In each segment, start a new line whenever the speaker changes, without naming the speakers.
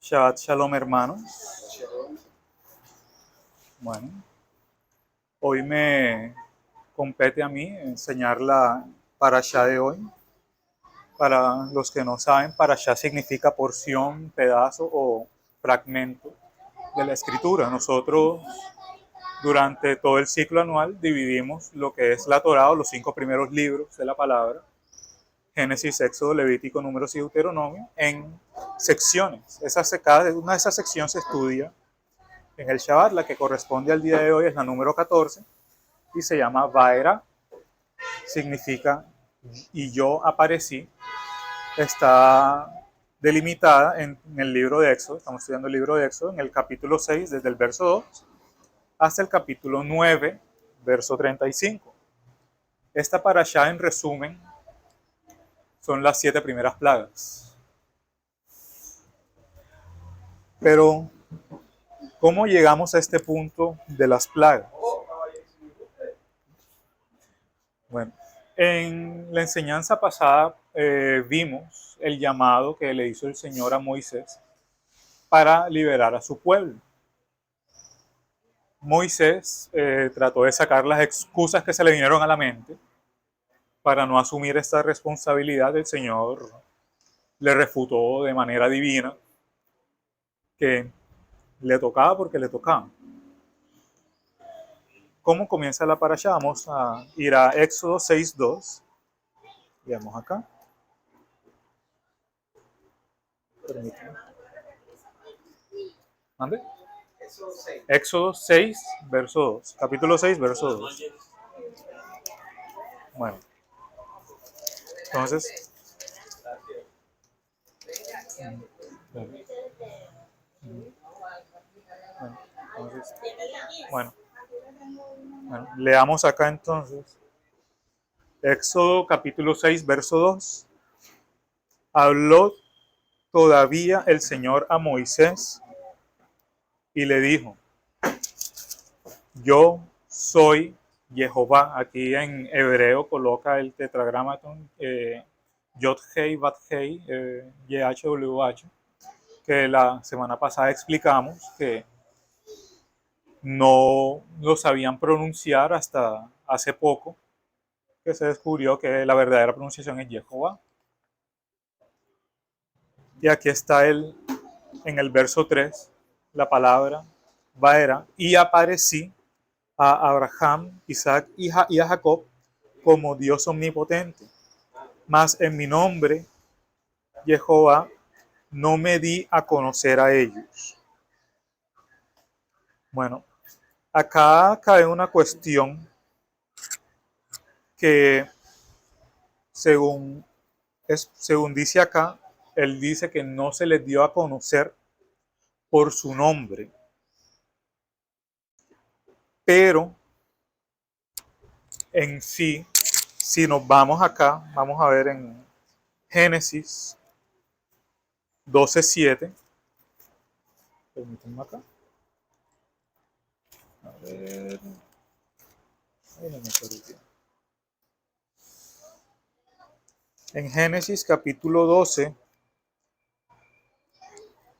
Shabbat Shalom, hermanos. Bueno, hoy me compete a mí enseñar la parashá de hoy. Para los que no saben, parashá significa porción, pedazo o fragmento de la escritura. Nosotros, durante todo el ciclo anual, dividimos lo que es la Torá o los 5 primeros libros de la palabra, Génesis, Éxodo, Levítico, Números y Deuteronomio, en secciones. Cada una de esas secciones se estudia en el Shabbat. La que corresponde al día de hoy es la número 14 y se llama Vaera, significa y yo aparecí. Está delimitada en el libro de Éxodo. Estamos estudiando el libro de Éxodo en el capítulo 6, desde el verso 2 hasta el capítulo 9, verso 35. Esta parashá, en resumen, son las 7 primeras plagas. Pero, ¿cómo llegamos a este punto de las plagas? Bueno, en la enseñanza pasada vimos el llamado que le hizo el Señor a Moisés para liberar a su pueblo. Moisés trató de sacar las excusas que se le vinieron a la mente para no asumir esta responsabilidad. El Señor le refutó de manera divina que le tocaba porque le tocaba. ¿Cómo comienza la parashá? Vamos a ir a Éxodo 6:2. Veamos acá. Permítanme. ¿Mande? Éxodo 6, verso 2. Capítulo 6, verso 2. Bueno, entonces, bueno, leamos acá entonces. Éxodo capítulo 6, verso 2. Habló todavía el Señor a Moisés y le dijo: yo soy Jehová. Aquí en hebreo coloca el tetragramatón Yod-Hei, Bat-Hei, YHWH, que la semana pasada explicamos que no lo sabían pronunciar hasta hace poco, que se descubrió que la verdadera pronunciación es Jehová. Y aquí está en el verso 3, la palabra Vaera, y aparecí a Abraham, Isaac y a Jacob como Dios omnipotente, mas en mi nombre, Jehová, no me di a conocer a ellos. Bueno, acá cae una cuestión que según dice acá, él dice que no se les dio a conocer por su nombre, pero en sí, si nos vamos acá, vamos a ver en Génesis 12:7. Permítanme acá. A ver. En Génesis capítulo 12,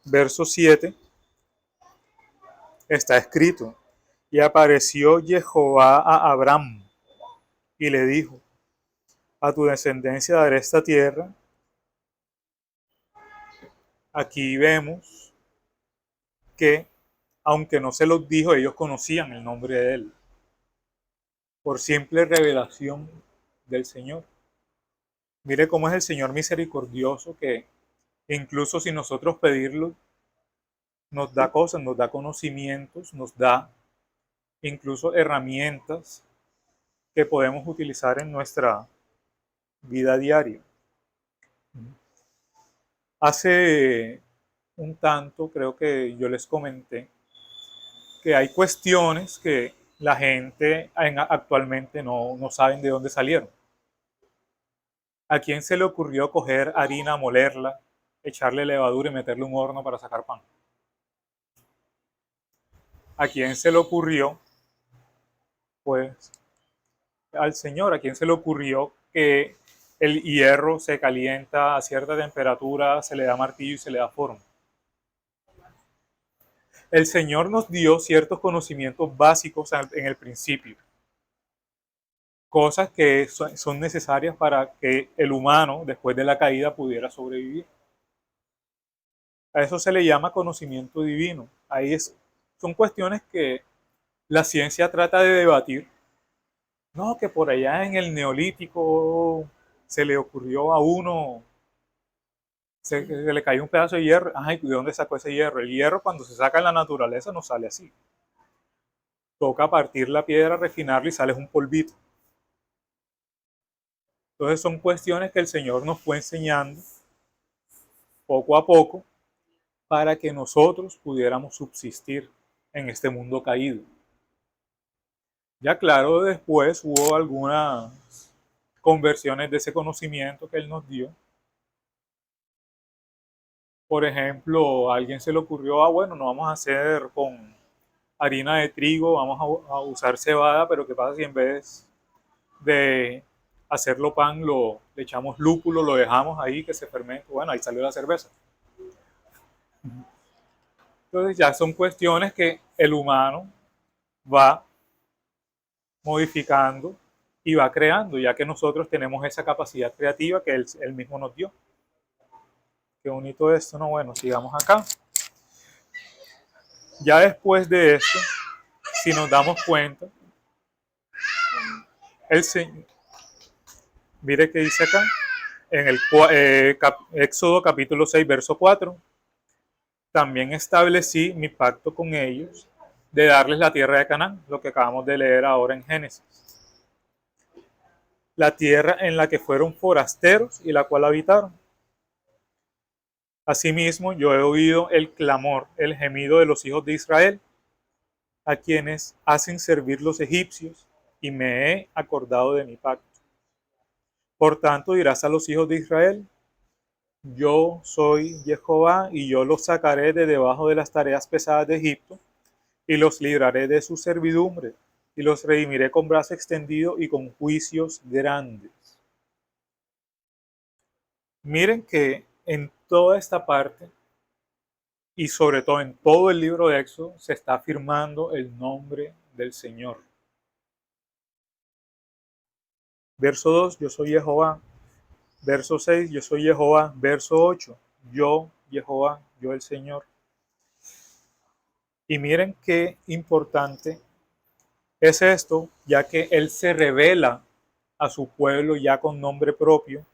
verso 7, está escrito: y apareció Jehová a Abraham y le dijo: a tu descendencia daré esta tierra. Aquí vemos que, aunque no se los dijo, ellos conocían el nombre de él por simple revelación del Señor. Mire cómo es el Señor misericordioso, que incluso sin nosotros pedirlo, nos da cosas, nos da conocimientos, nos da incluso herramientas que podemos utilizar en nuestra vida diaria. Hace un tanto, creo que yo les comenté que hay cuestiones que la gente actualmente no saben de dónde salieron. ¿A quién se le ocurrió coger harina, molerla, echarle levadura y meterle un horno para sacar pan? ¿A quién se le ocurrió? Pues al Señor. ¿A quién se le ocurrió que el hierro se calienta a cierta temperatura, se le da martillo y se le da forma? El Señor nos dio ciertos conocimientos básicos en el principio, cosas que son necesarias para que el humano, después de la caída, pudiera sobrevivir. A eso se le llama conocimiento divino. Son cuestiones que la ciencia trata de debatir. No, que por allá en el Neolítico se le ocurrió a uno, se le cayó un pedazo de hierro. Ay, ¿de dónde sacó ese hierro? El hierro cuando se saca en la naturaleza no sale así. Toca partir la piedra, refinarla y sale un polvito. Entonces son cuestiones que el Señor nos fue enseñando poco a poco para que nosotros pudiéramos subsistir en este mundo caído. Ya claro, después hubo algunas conversiones de ese conocimiento que Él nos dio. Por ejemplo, a alguien se le ocurrió, bueno, no vamos a hacer con harina de trigo, vamos a usar cebada, pero ¿qué pasa si en vez de hacerlo pan, le echamos lúpulo, lo dejamos ahí que se fermente? Bueno, ahí salió la cerveza. Entonces ya son cuestiones que el humano va modificando y va creando, ya que nosotros tenemos esa capacidad creativa que él mismo nos dio. Qué bonito esto, ¿no? Bueno, sigamos acá. Ya después de esto, si nos damos cuenta, el Señor, mire que dice acá, en el Éxodo capítulo 6, verso 4, también establecí mi pacto con ellos de darles la tierra de Canaán, lo que acabamos de leer ahora en Génesis. La tierra en la que fueron forasteros y la cual habitaron. Asimismo, yo he oído el clamor, el gemido de los hijos de Israel, a quienes hacen servir los egipcios, y me he acordado de mi pacto. Por tanto, dirás a los hijos de Israel, yo soy Jehová, y yo los sacaré de debajo de las tareas pesadas de Egipto, y los libraré de su servidumbre, y los redimiré con brazo extendido y con juicios grandes. Miren que en toda esta parte, y sobre todo en todo el libro de Éxodo, se está afirmando el nombre del Señor. Verso 2, yo soy Jehová. Verso 6, yo soy Jehová. Verso 8, yo, Jehová, yo el Señor. Y miren qué importante es esto, ya que Él se revela a su pueblo ya con nombre propio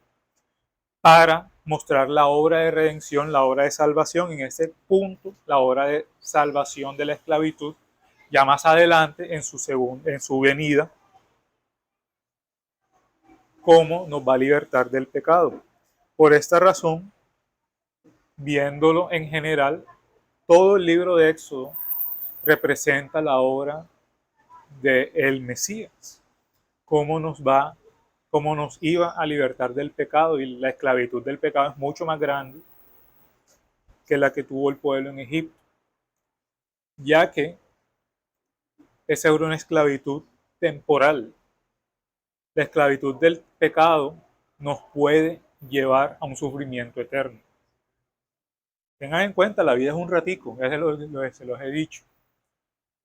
para mostrar la obra de redención, la obra de salvación. En ese punto, la obra de salvación de la esclavitud, ya más adelante en su venida, cómo nos va a libertar del pecado. Por esta razón, viéndolo en general, todo el libro de Éxodo representa la obra del Mesías, cómo nos iba a libertar del pecado, y la esclavitud del pecado es mucho más grande que la que tuvo el pueblo en Egipto, ya que esa era una esclavitud temporal. La esclavitud del pecado nos puede llevar a un sufrimiento eterno. Tengan en cuenta, la vida es un ratico, se los he dicho.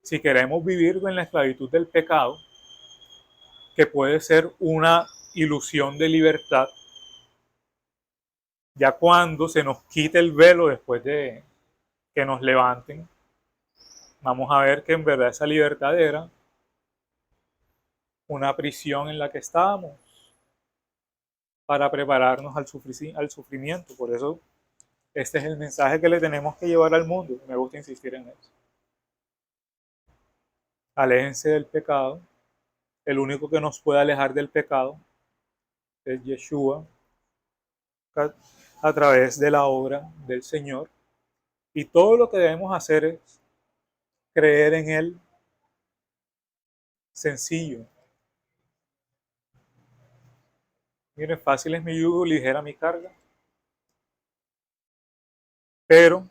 Si queremos vivir en la esclavitud del pecado, que puede ser una ilusión de libertad, ya cuando se nos quite el velo después de que nos levanten, vamos a ver que en verdad esa libertad era una prisión en la que estábamos para prepararnos al sufrimiento. Por eso este es el mensaje que le tenemos que llevar al mundo. Me gusta insistir en eso. Aléjense del pecado. El único que nos puede alejar del pecado es Yeshua, a través de la obra del Señor. Y todo lo que debemos hacer es creer en Él. Sencillo. Miren, fácil es mi yugo, ligera mi carga. Pero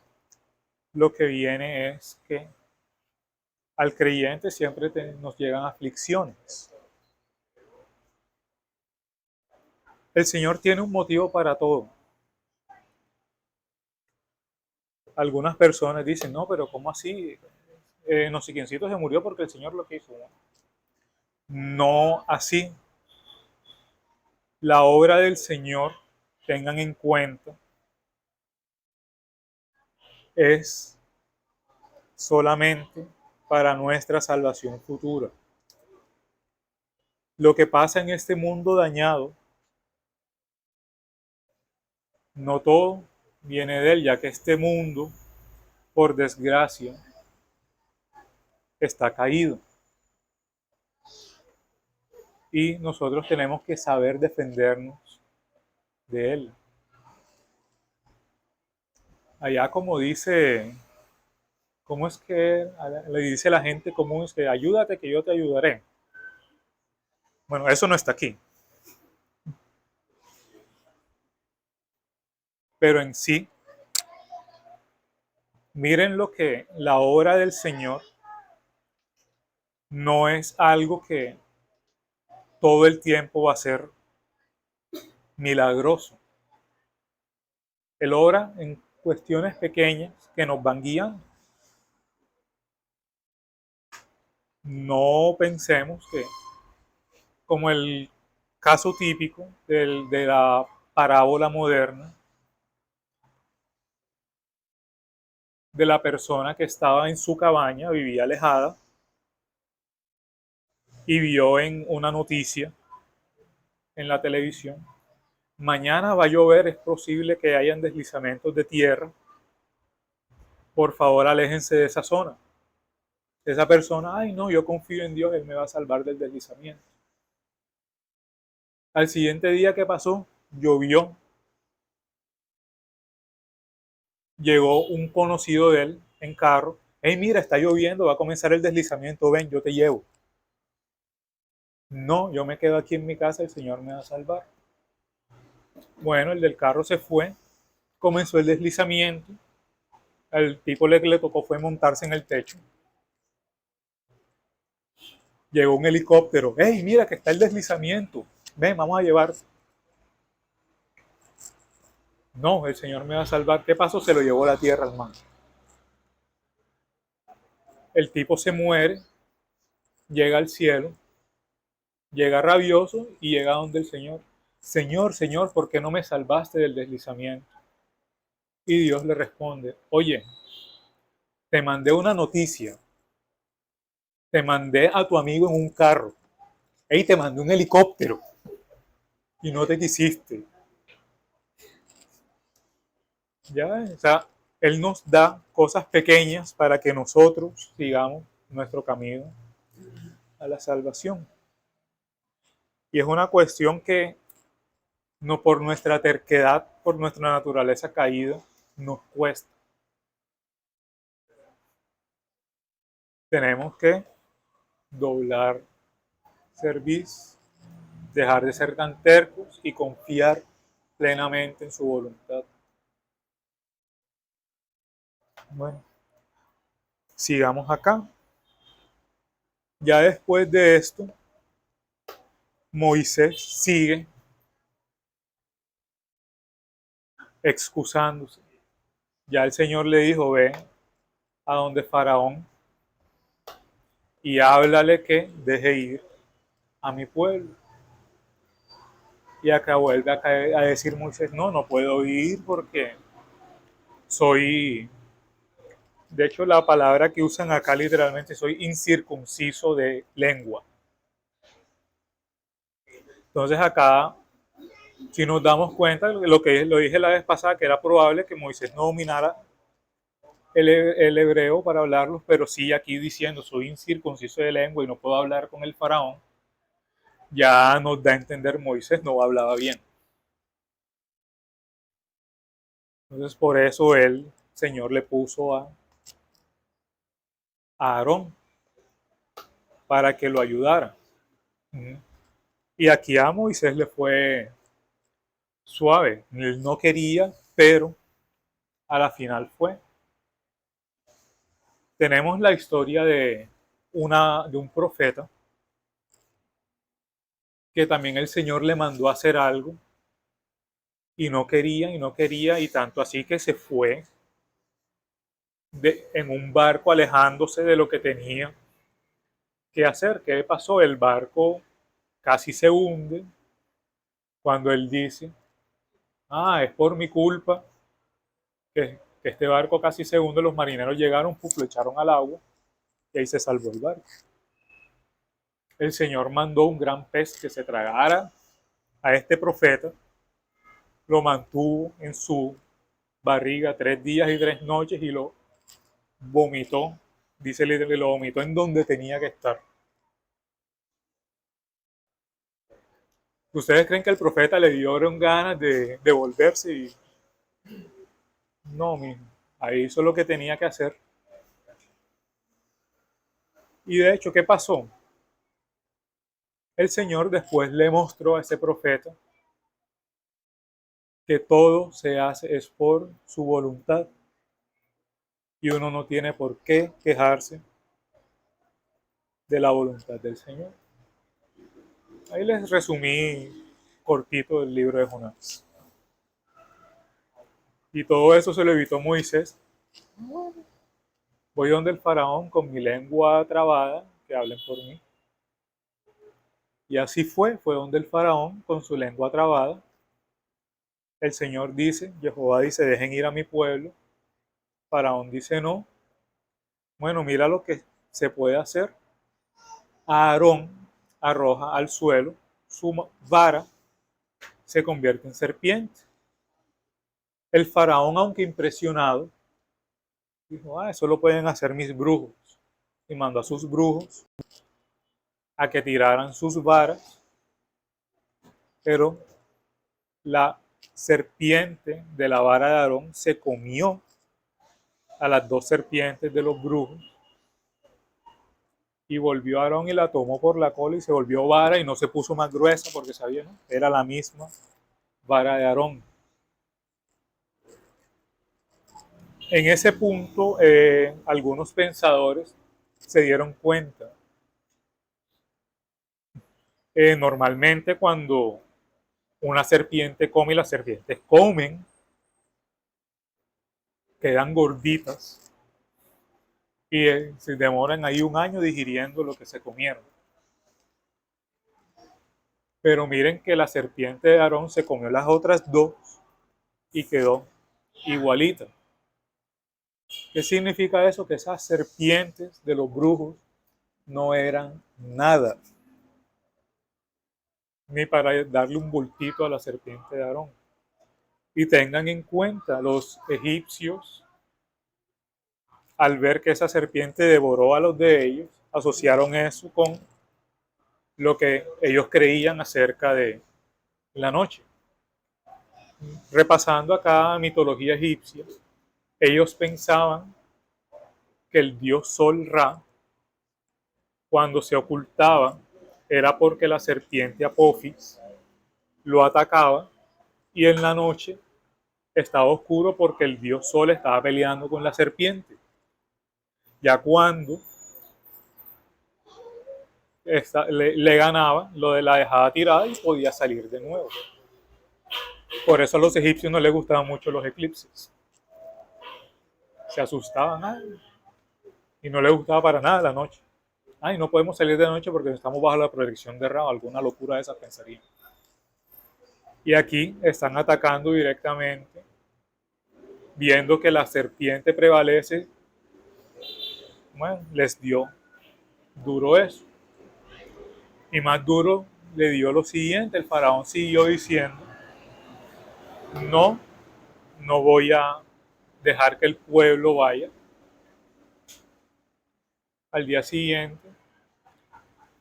lo que viene es que al creyente siempre nos llegan aflicciones. El Señor tiene un motivo para todo. Algunas personas dicen, no, pero ¿cómo así? No sé quiéncito se murió porque el Señor lo quiso. No así. La obra del Señor, tengan en cuenta, es solamente para nuestra salvación futura. Lo que pasa en este mundo dañado, no todo viene de él, ya que este mundo, por desgracia, está caído. Y nosotros tenemos que saber defendernos de él. Allá como dice, ¿cómo es que le dice la gente común? Es que ayúdate que yo te ayudaré. Bueno, eso no está aquí. Pero en sí, miren lo que la obra del Señor no es algo que todo el tiempo va a ser milagroso. Él obra en cuestiones pequeñas que nos van guiando. No pensemos que, como el caso típico de la parábola moderna, de la persona que estaba en su cabaña, vivía alejada, y vio en una noticia en la televisión, mañana va a llover, es posible que hayan deslizamientos de tierra, por favor aléjense de esa zona. Esa persona, ay no, yo confío en Dios, Él me va a salvar del deslizamiento. Al siguiente día que pasó, llovió. Llegó un conocido de él en carro. Hey, mira, está lloviendo, va a comenzar el deslizamiento, ven, yo te llevo. No, yo me quedo aquí en mi casa, el Señor me va a salvar. Bueno, el del carro se fue, comenzó el deslizamiento. Al tipo le tocó fue montarse en el techo. Llegó un helicóptero. Hey, mira que está el deslizamiento. Ven, vamos a llevar. No, el Señor me va a salvar. ¿Qué pasó? Se lo llevó la tierra, hermano. El tipo se muere, llega al cielo, llega rabioso y llega donde el Señor. Señor, Señor, ¿por qué no me salvaste del deslizamiento? Y Dios le responde, oye, te mandé una noticia, te mandé a tu amigo en un carro, hey, te mandé un helicóptero y no te quisiste. Ya, o sea, Él nos da cosas pequeñas para que nosotros sigamos nuestro camino a la salvación. Y es una cuestión que no por nuestra terquedad, por nuestra naturaleza caída, nos cuesta. Tenemos que doblar cerviz, dejar de ser tan tercos y confiar plenamente en su voluntad. Bueno, sigamos acá. Ya después de esto, Moisés sigue excusándose. Ya el Señor le dijo, ve a donde Faraón y háblale que deje ir a mi pueblo. Y acá vuelve a decir Moisés, no, no puedo ir porque soy, de hecho la palabra que usan acá literalmente, soy incircunciso de lengua. Entonces acá, si nos damos cuenta, lo que lo dije la vez pasada, que era probable que Moisés no dominara el hebreo para hablarlos, pero sí aquí diciendo soy incircunciso de lengua y no puedo hablar con el faraón, ya nos da a entender Moisés no hablaba bien. Entonces por eso el Señor le puso a Aarón para que lo ayudara. Y aquí a Moisés le fue suave. Él no quería, pero a la final fue. Tenemos la historia de un profeta que también el Señor le mandó a hacer algo y no quería y no quería y tanto así que se fue en un barco alejándose de lo que tenía que hacer. ¿Qué pasó? El barco casi se hunde cuando él dice, es por mi culpa que este barco casi se hunde. Los marineros llegaron, lo echaron al agua y ahí se salvó el barco. El Señor mandó un gran pez que se tragara a este profeta, lo mantuvo en su barriga 3 días y 3 noches y lo vomitó, dice que lo vomitó en donde tenía que estar. ¿Ustedes creen que el profeta le dieron ganas de volverse? No, mijo, ahí hizo lo que tenía que hacer. Y de hecho, ¿qué pasó? El Señor después le mostró a ese profeta que todo se hace es por su voluntad y uno no tiene por qué quejarse de la voluntad del Señor. Ahí les resumí cortito el libro de Jonás. Y todo eso se lo evitó Moisés. Voy donde el faraón con mi lengua trabada, que hablen por mí. Y así fue donde el faraón con su lengua trabada. El Señor dice, Jehová dice, dejen ir a mi pueblo. Faraón dice no. Bueno, mira lo que se puede hacer. Aarón arroja al suelo su vara, se convierte en serpiente. El faraón, aunque impresionado, dijo, eso lo pueden hacer mis brujos. Y mandó a sus brujos a que tiraran sus varas, pero la serpiente de la vara de Aarón se comió a las 2 serpientes de los brujos y volvió a Aarón y la tomó por la cola y se volvió vara y no se puso más gruesa porque sabía, ¿no? Era la misma vara de Aarón. En ese punto, algunos pensadores se dieron cuenta. Normalmente cuando una serpiente come y las serpientes comen, quedan gorditas y se demoran ahí un año digiriendo lo que se comieron. Pero miren que la serpiente de Aarón se comió las otras 2 y quedó igualita. ¿Qué significa eso? Que esas serpientes de los brujos no eran nada, ni para darle un bultito a la serpiente de Aarón. Y tengan en cuenta, los egipcios, al ver que esa serpiente devoró a los de ellos, asociaron eso con lo que ellos creían acerca de la noche. Repasando acá mitología egipcia, ellos pensaban que el dios Sol Ra, cuando se ocultaba, era porque la serpiente Apophis lo atacaba y en la noche estaba oscuro porque el dios Sol estaba peleando con la serpiente. Ya cuando le ganaba, la dejaba tirada y podía salir de nuevo. Por eso a los egipcios no les gustaban mucho los eclipses. Se asustaban y no les gustaba para nada la noche. No podemos salir de noche porque estamos bajo la protección de Ra, alguna locura de esa pensaría. Y aquí están atacando directamente, viendo que la serpiente prevalece. Bueno, les dio duro eso. Y más duro le dio lo siguiente, el faraón siguió diciendo, no, no voy a dejar que el pueblo vaya. Al día siguiente,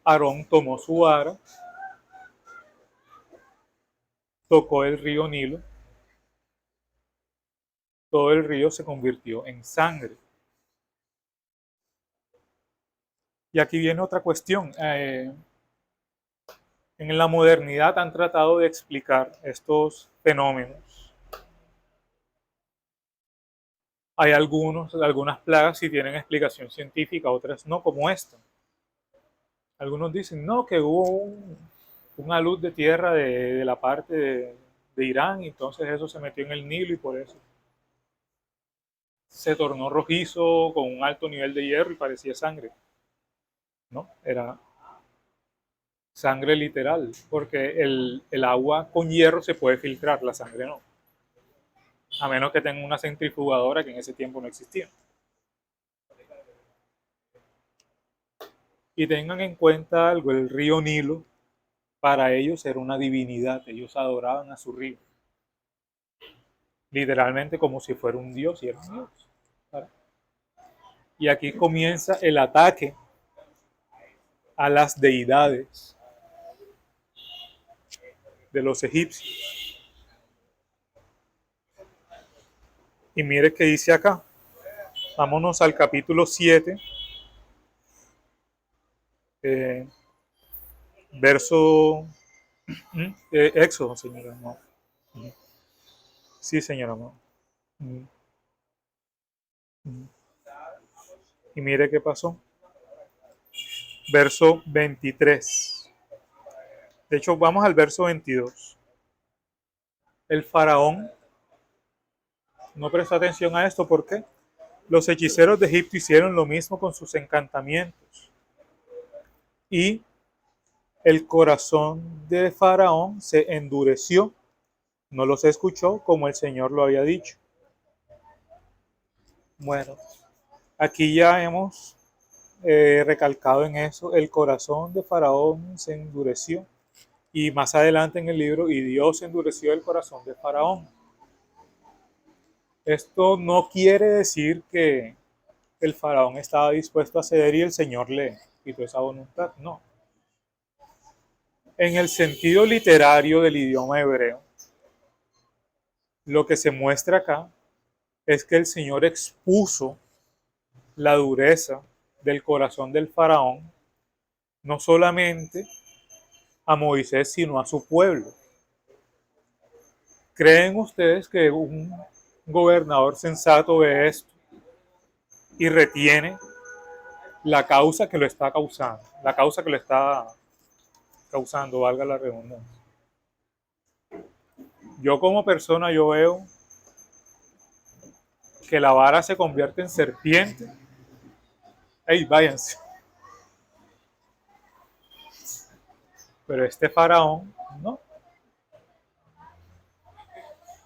Aarón tomó su vara, tocó el río Nilo, todo el río se convirtió en sangre. Y aquí viene otra cuestión. En la modernidad han tratado de explicar estos fenómenos. Hay algunas plagas sí tienen explicación científica, otras no, como esta. Algunos dicen, no, que hubo una luz de tierra de la parte de Irán, y entonces eso se metió en el Nilo y por eso se tornó rojizo con un alto nivel de hierro y parecía sangre. No, era sangre literal, porque el agua con hierro se puede filtrar, la sangre no. A menos que tenga una centrifugadora que en ese tiempo no existía. Y tengan en cuenta algo, el río Nilo para ellos era una divinidad, ellos adoraban a su río, literalmente como si fuera un dios y era un dios. ¿Vale? Y aquí comienza el ataque a las deidades de los egipcios. Y mire qué dice acá. Vámonos al capítulo 7, eh, verso Éxodo, señora. No. Sí, señora. No. Y mire qué pasó. Verso 23. De hecho, vamos al verso 22. El faraón no prestó atención a esto. ¿Por qué? Los hechiceros de Egipto hicieron lo mismo con sus encantamientos. Y el corazón de Faraón se endureció. No los escuchó como el Señor lo había dicho. Bueno, aquí ya hemos recalcado en eso. El corazón de Faraón se endureció. Y más adelante en el libro, y Dios endureció el corazón de Faraón. Esto no quiere decir que el faraón estaba dispuesto a ceder y el Señor le quitó esa voluntad. No. En el sentido literario del idioma hebreo, lo que se muestra acá es que el Señor expuso la dureza del corazón del faraón, no solamente a Moisés, sino a su pueblo. ¿Creen ustedes que un gobernador sensato ve esto y retiene la causa que lo está causando? La causa que lo está causando, valga la redundancia. Yo como persona, yo veo que la vara se convierte en serpiente. ¡Ey, váyanse! Pero este faraón, no,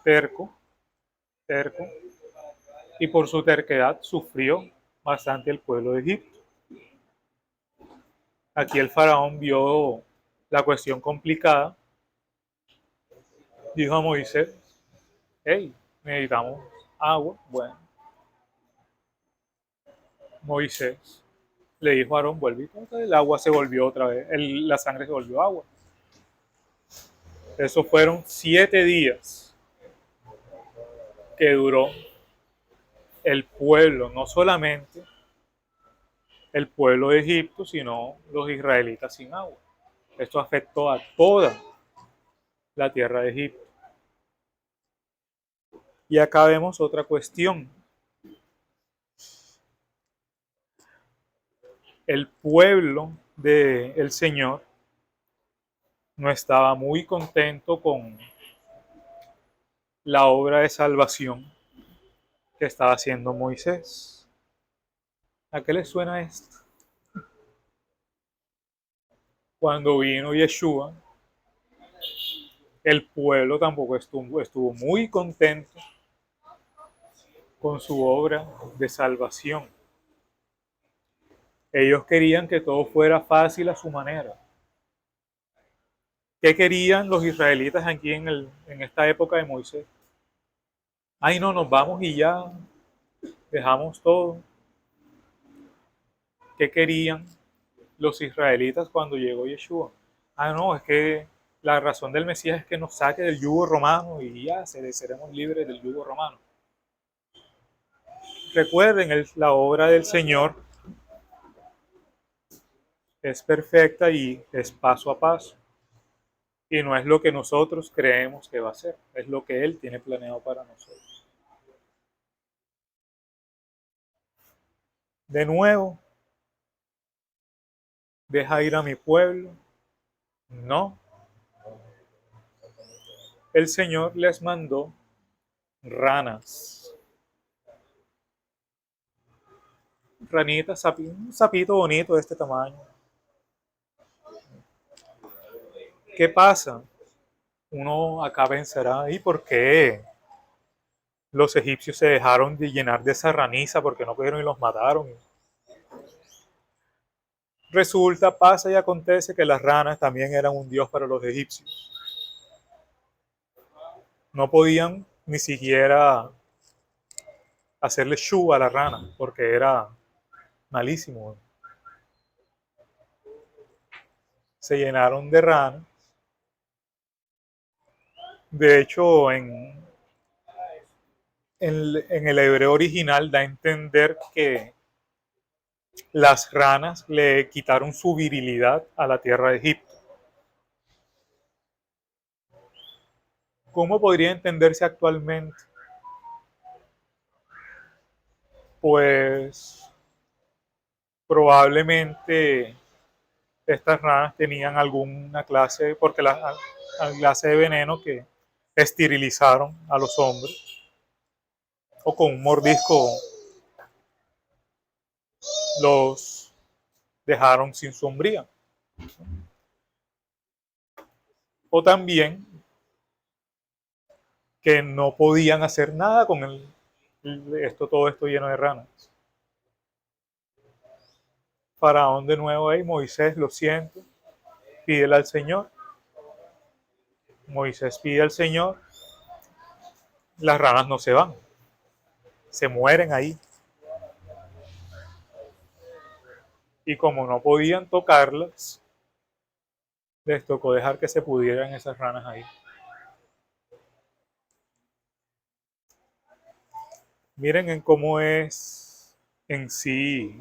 terco, terco, y por su terquedad sufrió bastante el pueblo de Egipto. Aquí el faraón vio la cuestión complicada, dijo a Moisés, hey, necesitamos agua. Bueno, Moisés le dijo a Aarón, vuelve y toca. El agua se volvió otra vez, la sangre se volvió agua. Eso fueron 7 días que duró el pueblo, no solamente el pueblo de Egipto, sino los israelitas sin agua. Esto afectó a toda la tierra de Egipto. Y acá vemos otra cuestión. El pueblo del Señor no estaba muy contento con la obra de salvación que estaba haciendo Moisés. ¿A qué les suena esto? Cuando vino Yeshua, el pueblo tampoco estuvo muy contento con su obra de salvación. Ellos querían que todo fuera fácil a su manera. ¿Qué querían los israelitas aquí en esta época de Moisés? Ay, no, nos vamos y ya dejamos todo. ¿Qué querían los israelitas cuando llegó Yeshua? Ah, no, es que la razón del Mesías es que nos saque del yugo romano y ya seremos libres del yugo romano. Recuerden, la obra del Señor es perfecta y es paso a paso. Y no es lo que nosotros creemos que va a ser, es lo que Él tiene planeado para nosotros. De nuevo, deja ir a mi pueblo. No, el Señor les mandó ranas. ranita, un sapito bonito de este tamaño. ¿Qué pasa? Uno acá pensará, ¿y por qué los egipcios se dejaron de llenar de esa raniza? ¿Por qué no cogieron y los mataron? Resulta, pasa y acontece que las ranas también eran un dios para los egipcios. No podían ni siquiera hacerle shu a la rana porque era malísimo. Se llenaron de ranas. De hecho, en el hebreo original da a entender que las ranas le quitaron su virilidad a la tierra de Egipto. ¿Cómo podría entenderse actualmente? Pues probablemente estas ranas tenían alguna clase, porque la clase de veneno que esterilizaron a los hombres, o con un mordisco los dejaron sin sombría. O también que no podían hacer nada con todo esto lleno de ranas. Faraón de nuevo ahí, Moisés, lo siento, pídele al Señor. Moisés pide al Señor, las ranas no se van, se mueren ahí. Y como no podían tocarlas, les tocó dejar que se pudieran esas ranas ahí. Miren en cómo es en sí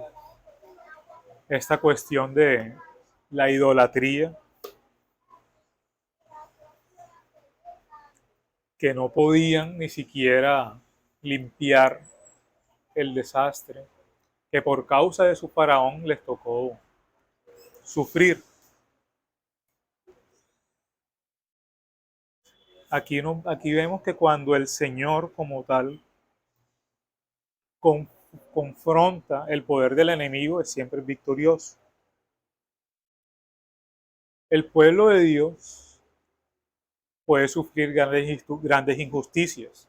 esta cuestión de la idolatría, que no podían ni siquiera limpiar el desastre, que por causa de su faraón les tocó sufrir. Aquí, no, aquí vemos que cuando el Señor como tal con, confronta el poder del enemigo, es siempre victorioso. El pueblo de Dios puede sufrir grandes injusticias.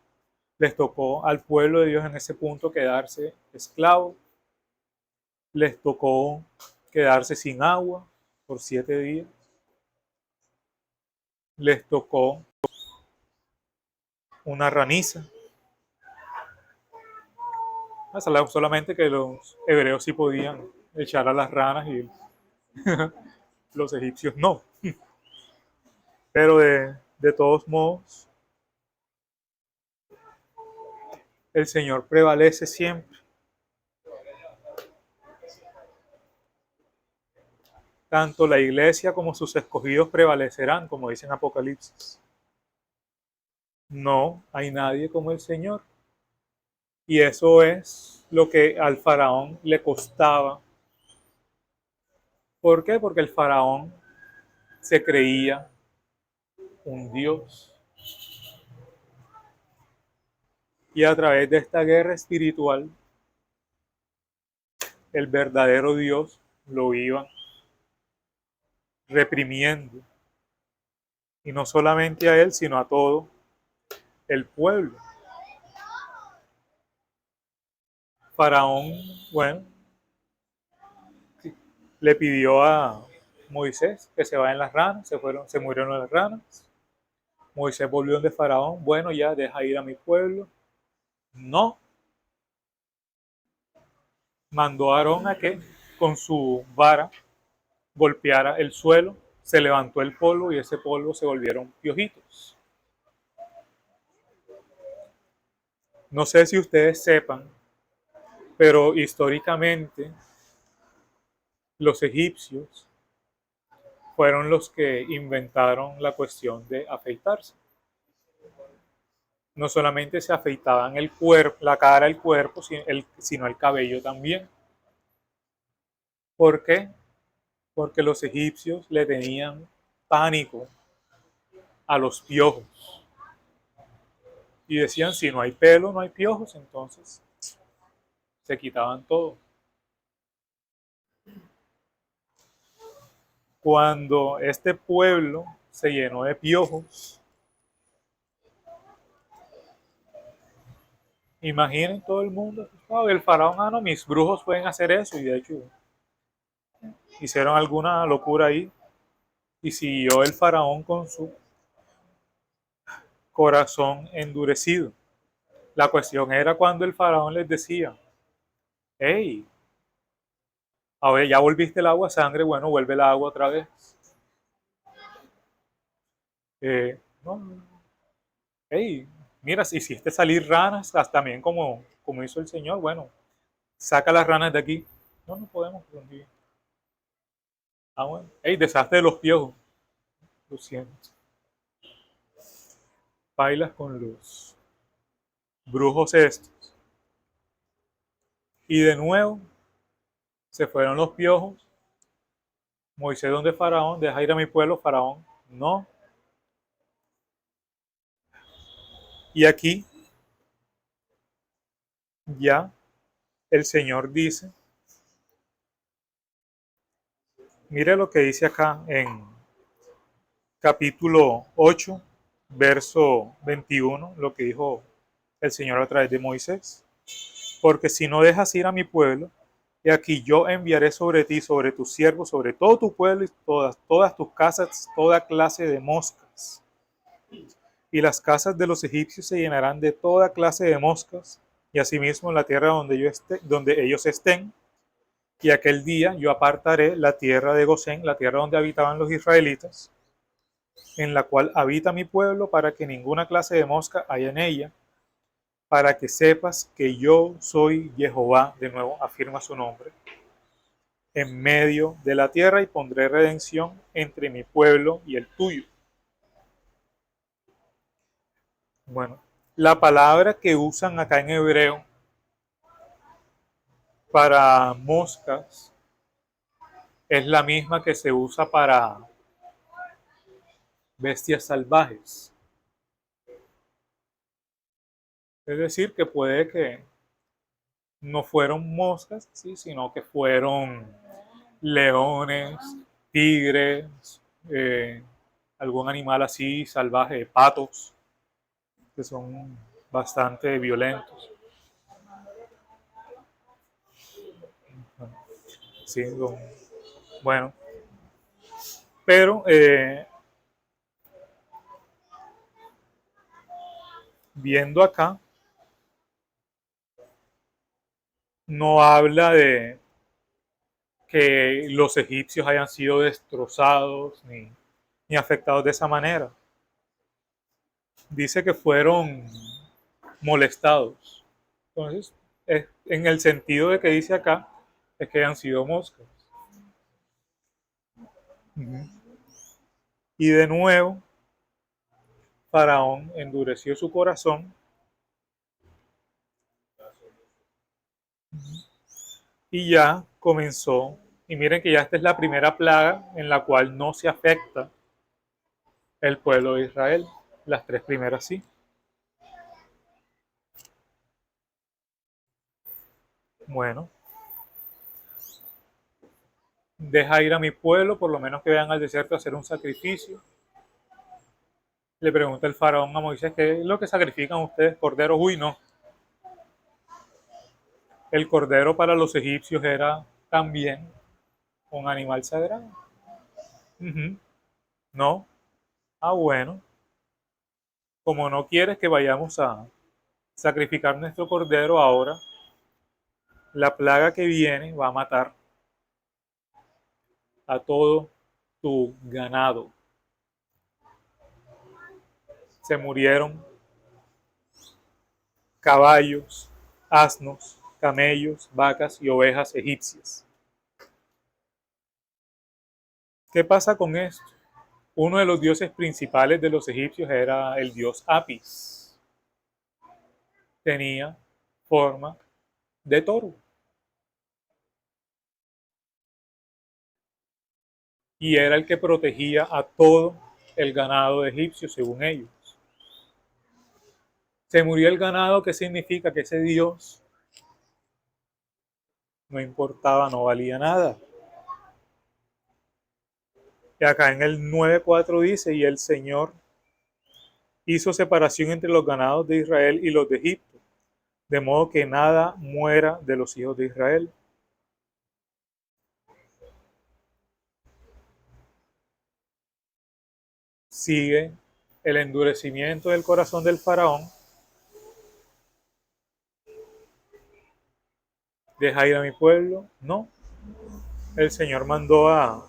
Les tocó al pueblo de Dios en ese punto quedarse esclavo. Les tocó quedarse sin agua por 7 días. Les tocó una raniza. Solamente que los hebreos sí podían echar a las ranas y los egipcios no. Pero de todos modos, el Señor prevalece siempre. Tanto la iglesia como sus escogidos prevalecerán, como dice en Apocalipsis. No hay nadie como el Señor. Y eso es lo que al faraón le costaba. ¿Por qué? Porque el faraón se creía un Dios. Y a través de esta guerra espiritual, el verdadero Dios lo iba reprimiendo. Y no solamente a él, sino a todo el pueblo. Faraón, bueno, le pidió a Moisés que se vayan las ranas, se murieron las ranas. Moisés volvió donde Faraón, bueno, ya deja ir a mi pueblo. No, mandó a Aarón a que con su vara golpeara el suelo, se levantó el polvo y ese polvo se volvieron piojitos. No sé si ustedes sepan, pero históricamente los egipcios fueron los que inventaron la cuestión de afeitarse. No solamente se afeitaban el cuerpo, la cara, el cuerpo, sino el cabello también. ¿Por qué? Porque los egipcios le tenían pánico a los piojos. Y decían, si no hay pelo, no hay piojos, entonces se quitaban todo. Cuando este pueblo se llenó de piojos, imaginen todo el mundo, oh, el faraón, no, mis brujos pueden hacer eso, y de hecho hicieron alguna locura ahí, y siguió el faraón con su corazón endurecido. La cuestión era cuando el faraón les decía, hey, a ver, ya volviste el agua a sangre, bueno, vuelve el agua otra vez. No, hey, mira, si hiciste salir ranas, también como hizo el Señor, bueno, saca las ranas de aquí. No, no podemos. Ah, bueno. Hey, deshazte de los piojos. Lo siento. Bailas con los brujos estos. Y de nuevo se fueron los piojos. Moisés, ¿dónde Faraón? Deja ir a mi pueblo, Faraón. No. Y aquí ya el Señor dice, mire lo que dice acá en capítulo 8, verso 21, lo que dijo el Señor a través de Moisés. Porque si no dejas ir a mi pueblo, y aquí yo enviaré sobre ti, sobre tus siervos, sobre todo tu pueblo y todas tus casas, toda clase de moscas. Y las casas de los egipcios se llenarán de toda clase de moscas, y asimismo en la tierra donde ellos estén. Y aquel día yo apartaré la tierra de Gosén, la tierra donde habitaban los israelitas, en la cual habita mi pueblo, para que ninguna clase de mosca haya en ella, para que sepas que yo soy Jehová, de nuevo afirma su nombre, en medio de la tierra, y pondré redención entre mi pueblo y el tuyo. Bueno, la palabra que usan acá en hebreo para moscas es la misma que se usa para bestias salvajes. Es decir, que puede que no fueron moscas, ¿sí? Sino que fueron leones, tigres, algún animal así salvaje, patos, que son bastante violentos. Sí, bueno, pero viendo acá, no habla de que los egipcios hayan sido destrozados ni afectados de esa manera. Dice que fueron molestados. Entonces, en el sentido de que dice acá, es que hayan sido moscas. Uh-huh. Y de nuevo, Faraón endureció su corazón y ya comenzó. Y miren que ya esta es la primera plaga en la cual no se afecta el pueblo de Israel. Las tres primeras sí. Bueno, deja ir a mi pueblo, por lo menos que vayan al desierto a hacer un sacrificio. Le pregunta el faraón a Moisés, ¿qué es lo que sacrifican ustedes? Corderos. Uy, no. El cordero para los egipcios era también un animal sagrado. Uh-huh. No. Ah, bueno. Como no quieres que vayamos a sacrificar nuestro cordero ahora, la plaga que viene va a matar a todo tu ganado. Se murieron caballos, asnos, camellos, vacas y ovejas egipcias. ¿Qué pasa con esto? Uno de los dioses principales de los egipcios era el dios Apis. Tenía forma de toro. Y era el que protegía a todo el ganado egipcio, según ellos. Se murió el ganado, ¿qué significa? Que ese dios no importaba, no valía nada. Y acá en el 9:4 dice, y el Señor hizo separación entre los ganados de Israel y los de Egipto, de modo que nada muera de los hijos de Israel. Sigue el endurecimiento del corazón del faraón. ¿Deja ir a mi pueblo? No. El Señor mandó a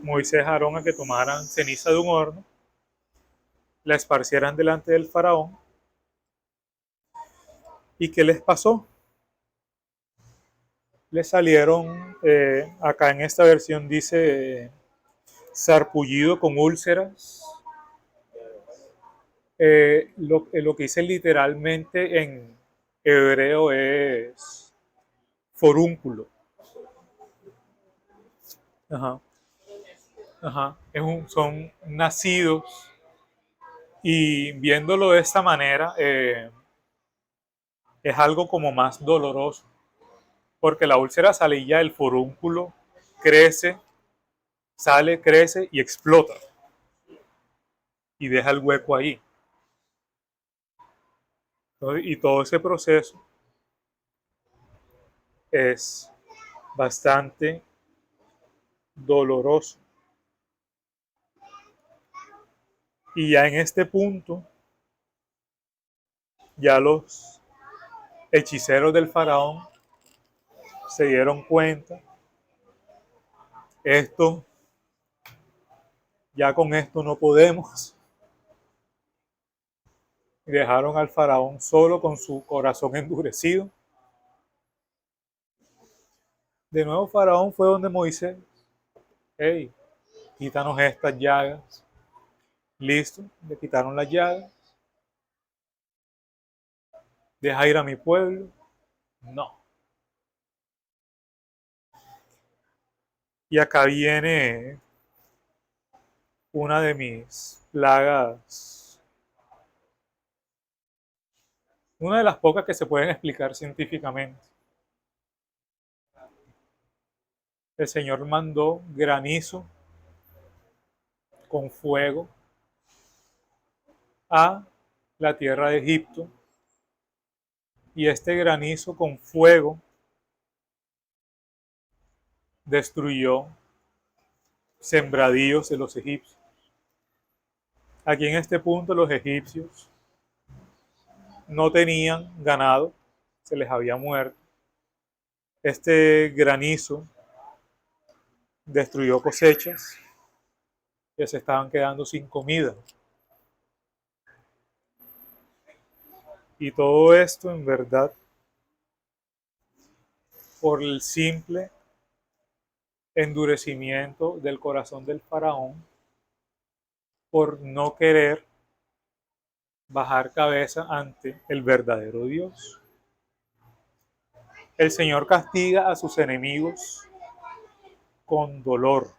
Moisés y Aarón a que tomaran ceniza de un horno, la esparcieran delante del faraón. ¿Y qué les pasó? Les salieron, acá en esta versión dice, sarpullido con úlceras. Lo que dice literalmente en hebreo es forúnculo. Ajá, ajá. Son nacidos, y viéndolo de esta manera es algo como más doloroso, porque la úlcera sale y ya el forúnculo crece, sale, crece y explota y deja el hueco ahí. Entonces, y todo ese proceso es bastante doloroso. Y ya en este punto, ya los hechiceros del faraón se dieron cuenta, esto, ya con esto no podemos, y dejaron al faraón solo con su corazón endurecido. De nuevo faraón fue donde Moisés, hey, quítanos estas llagas. Listo, le quitaron las llagas. Deja ir a mi pueblo. No. Y acá viene una de mis plagas, una de las pocas que se pueden explicar científicamente. El Señor mandó granizo con fuego a la tierra de Egipto, y este granizo con fuego destruyó sembradíos de los egipcios. Aquí en este punto los egipcios no tenían ganado, se les había muerto. Este granizo destruyó cosechas que se estaban quedando sin comida. Y todo esto en verdad por el simple endurecimiento del corazón del faraón, por no querer bajar cabeza ante el verdadero Dios. El Señor castiga a sus enemigos con dolor.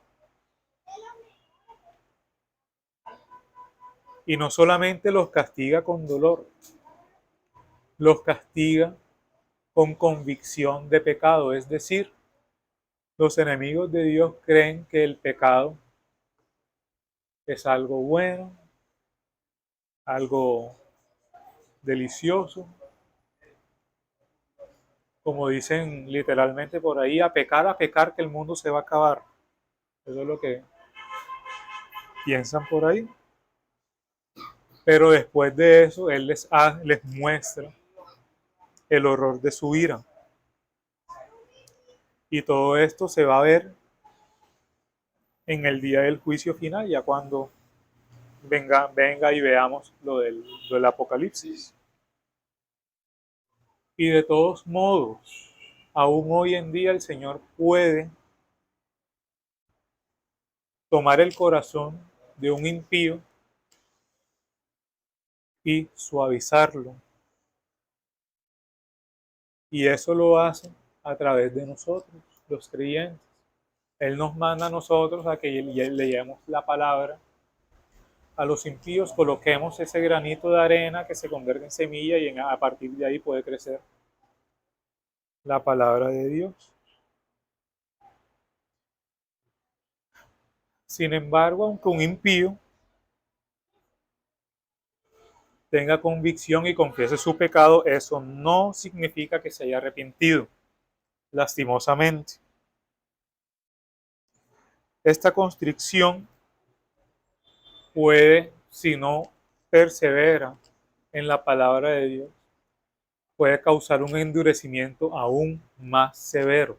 Y no solamente los castiga con dolor, los castiga con convicción de pecado. Es decir, los enemigos de Dios creen que el pecado es algo bueno, algo delicioso, como dicen literalmente por ahí, a pecar, que el mundo se va a acabar. Eso es lo que piensan por ahí. Pero después de eso, Él les muestra el horror de su ira. Y todo esto se va a ver en el día del juicio final, ya cuando venga y veamos lo del Apocalipsis. Y de todos modos, aún hoy en día el Señor puede tomar el corazón de un impío y suavizarlo. Y eso lo hace a través de nosotros, los creyentes. Él nos manda a nosotros a que leamos la palabra. A los impíos coloquemos ese granito de arena que se convierte en semilla, y a partir de ahí puede crecer la palabra de Dios. Sin embargo, aunque un impío tenga convicción y confiese su pecado, eso no significa que se haya arrepentido, lastimosamente. Esta constricción puede, si no persevera en la palabra de Dios, puede causar un endurecimiento aún más severo.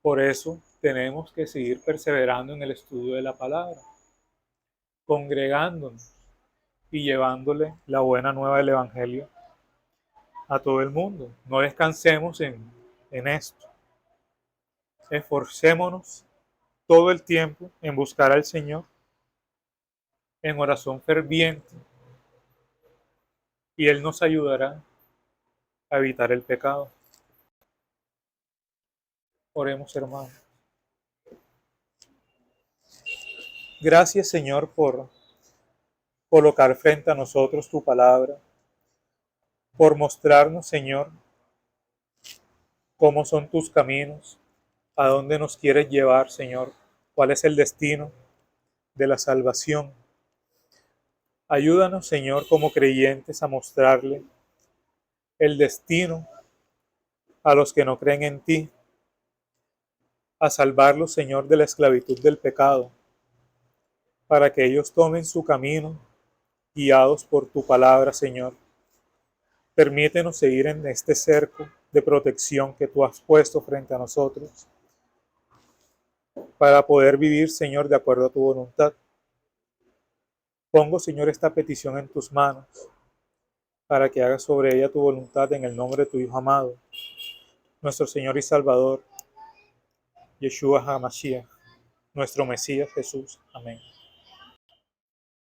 Por eso tenemos que seguir perseverando en el estudio de la palabra, congregándonos y llevándole la buena nueva del Evangelio a todo el mundo. No descansemos en esto. Esforcémonos todo el tiempo en buscar al Señor en oración ferviente y Él nos ayudará a evitar el pecado. Oremos, hermanos. Gracias, Señor, por colocar frente a nosotros tu palabra, por mostrarnos, Señor, cómo son tus caminos, a dónde nos quieres llevar, Señor, cuál es el destino de la salvación. Ayúdanos, Señor, como creyentes a mostrarle el destino a los que no creen en ti, a salvarlos, Señor, de la esclavitud del pecado, para que ellos tomen su camino, guiados por tu palabra, Señor. Permítenos seguir en este cerco de protección que tú has puesto frente a nosotros, para poder vivir, Señor, de acuerdo a tu voluntad. Pongo, Señor, esta petición en tus manos, para que hagas sobre ella tu voluntad en el nombre de tu Hijo amado, nuestro Señor y Salvador, Yeshua HaMashiach, nuestro Mesías Jesús. Amén.